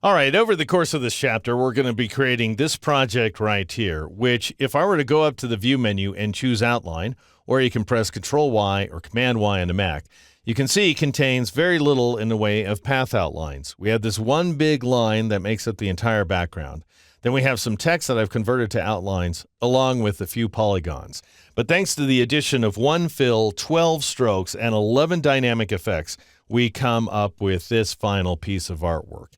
All right, over the course of this chapter, we're going to be creating this project right here, which if I were to go up to the View menu and choose Outline, or you can press Control-Y or Command-Y on the Mac, you can see it contains very little in the way of path outlines. We have this one big line that makes up the entire background. Then we have some text that I've converted to outlines, along with a few polygons. But thanks to the addition of 1 fill, 12 strokes, and 11 dynamic effects, we come up with this final piece of artwork,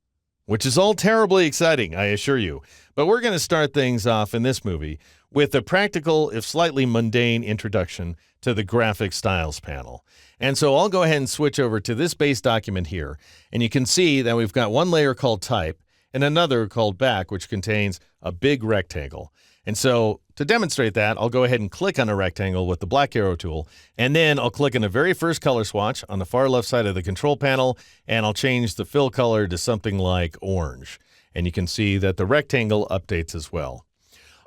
which is all terribly exciting, I assure you. But we're going to start things off in this movie with a practical, if slightly mundane, introduction to the graphic styles panel. And so I'll go ahead and switch over to this base document here, and you can see that we've got one layer called Type and another called Back, which contains a big rectangle. And so to demonstrate that, I'll go ahead and click on a rectangle with the black arrow tool, and then I'll click on the very first color swatch on the far left side of the control panel, and I'll change the fill color to something like orange. And you can see that the rectangle updates as well.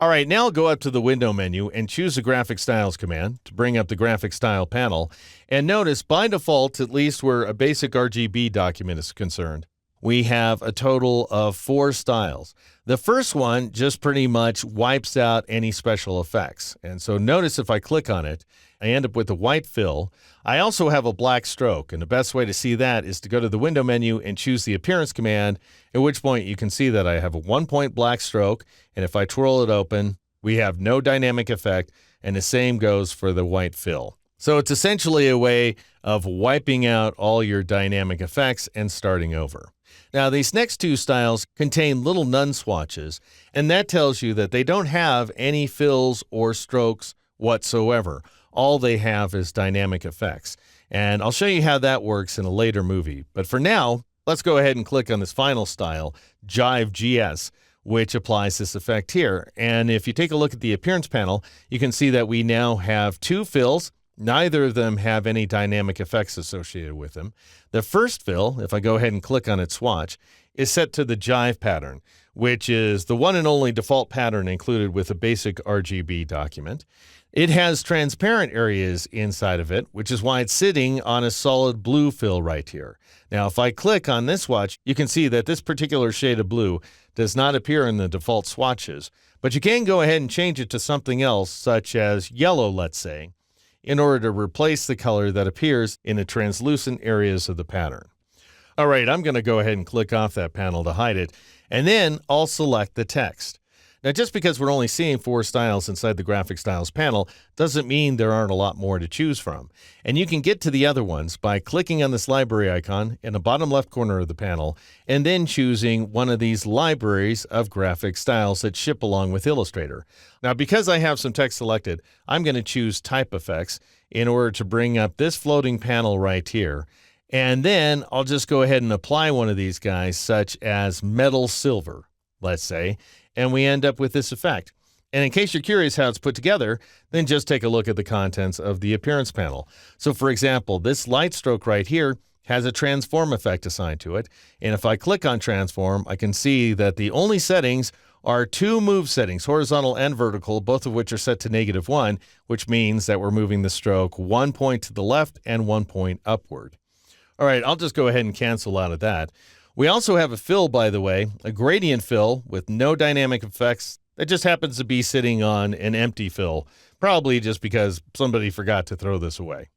All right, now I'll go up to the Window menu and choose the Graphic Styles command to bring up the Graphic Style panel. And notice, by default, at least where a basic RGB document is concerned, we have a total of 4 styles. The first one just pretty much wipes out any special effects. And so notice if I click on it, I end up with a white fill. I also have a black stroke, and the best way to see that is to go to the Window menu and choose the Appearance command, at which point you can see that I have a 1-point black stroke, and if I twirl it open, we have no dynamic effect, and the same goes for the white fill. So it's essentially a way of wiping out all your dynamic effects and starting over. Now, these next 2 styles contain little none swatches, and that tells you that they don't have any fills or strokes whatsoever. All they have is dynamic effects. And I'll show you how that works in a later movie. But for now, let's go ahead and click on this final style, Jive GS, which applies this effect here. And if you take a look at the Appearance panel, you can see that we now have 2 fills. Neither of them have any dynamic effects associated with them. The first fill, if I go ahead and click on its swatch, is set to the Jive pattern, which is the one and only default pattern included with a basic RGB document. It has transparent areas inside of it, which is why it's sitting on a solid blue fill right here. Now, if I click on this swatch, you can see that this particular shade of blue does not appear in the default swatches, but you can go ahead and change it to something else, such as yellow, let's say, in order to replace the color that appears in the translucent areas of the pattern. All right, I'm going to go ahead and click off that panel to hide it, and then I'll select the text. Now, just because we're only seeing 4 styles inside the Graphic Styles panel doesn't mean there aren't a lot more to choose from. And you can get to the other ones by clicking on this library icon in the bottom left corner of the panel, and then choosing one of these libraries of graphic styles that ship along with Illustrator. Now, because I have some text selected, I'm going to choose Type Effects in order to bring up this floating panel right here. And then I'll just go ahead and apply one of these guys, such as Metal Silver, let's say, and we end up with this effect. And in case you're curious how it's put together, then just take a look at the contents of the Appearance panel. So for example, this light stroke right here has a transform effect assigned to it. And if I click on transform, I can see that the only settings are 2 move settings, horizontal and vertical, both of which are set to -1, which means that we're moving the stroke 1 point to the left and 1 point upward. All right, I'll just go ahead and cancel out of that. We also have a fill, by the way, a gradient fill with no dynamic effects that just happens to be sitting on an empty fill, probably just because somebody forgot to throw this away.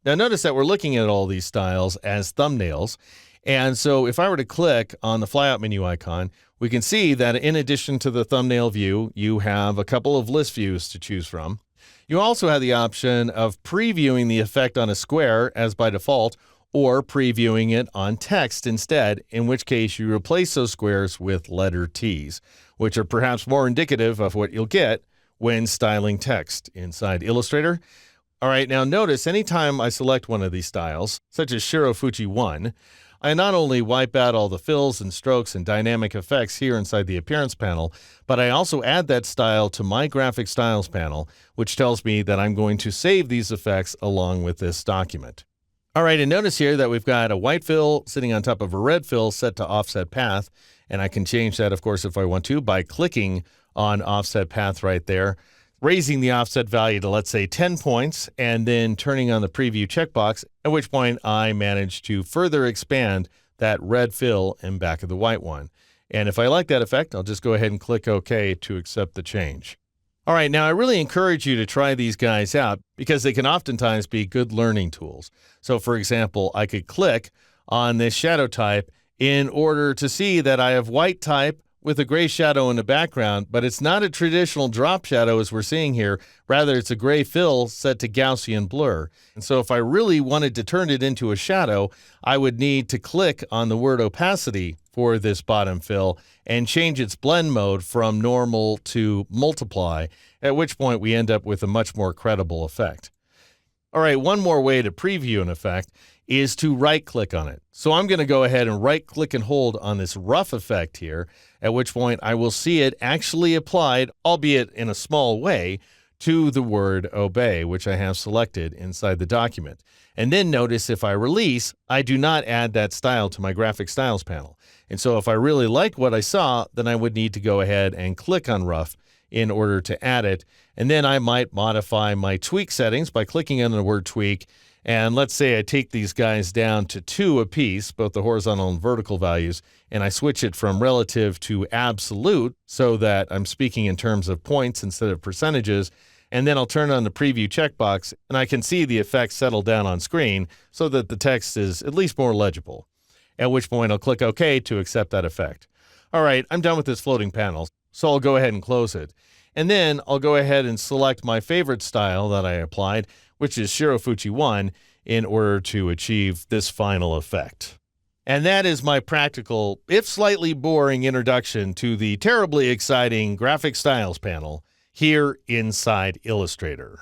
Now notice that we're looking at all these styles as thumbnails, and so if I were to click on the flyout menu icon, we can see that in addition to the thumbnail view, you have a couple of list views to choose from. You also have the option of previewing the effect on a square as by default, or previewing it on text instead, in which case you replace those squares with letter T's, which are perhaps more indicative of what you'll get when styling text inside Illustrator. All right, now notice anytime I select one of these styles, such as Shirofuji 1, I not only wipe out all the fills and strokes and dynamic effects here inside the Appearance panel, but I also add that style to my Graphic Styles panel, which tells me that I'm going to save these effects along with this document. All right, and notice here that we've got a white fill sitting on top of a red fill set to offset path, and I can change that, of course, if I want to by clicking on offset path right there, raising the offset value to, let's say, 10 points, and then turning on the preview checkbox, at which point I manage to further expand that red fill in back of the white one. And if I like that effect, I'll just go ahead and click OK to accept the change. All right, now I really encourage you to try these guys out because they can oftentimes be good learning tools. So for example, I could click on this shadow type in order to see that I have white type with a gray shadow in the background, but it's not a traditional drop shadow as we're seeing here. Rather, it's a gray fill set to Gaussian blur. And so if I really wanted to turn it into a shadow, I would need to click on the word opacity for this bottom fill and change its blend mode from normal to multiply, at which point we end up with a much more credible effect. All right, one more way to preview an effect is to right-click on it. So I'm going to go ahead and right-click and hold on this rough effect here, at which point I will see it actually applied, albeit in a small way, to the word obey, which I have selected inside the document. And then notice if I release, I do not add that style to my graphic styles panel. And so if I really like what I saw, then I would need to go ahead and click on rough in order to add it. And then I might modify my tweak settings by clicking on the word tweak. And let's say I take these guys down to 2 apiece, both the horizontal and vertical values, and I switch it from relative to absolute so that I'm speaking in terms of points instead of percentages. And then I'll turn on the preview checkbox and I can see the effect settle down on screen so that the text is at least more legible. At which point I'll click OK to accept that effect. All right, I'm done with this floating panel, so I'll go ahead and close it. And then I'll go ahead and select my favorite style that I applied, which is Shirofuji 1, in order to achieve this final effect. And that is my practical, if slightly boring, introduction to the terribly exciting graphic styles panel here inside Illustrator.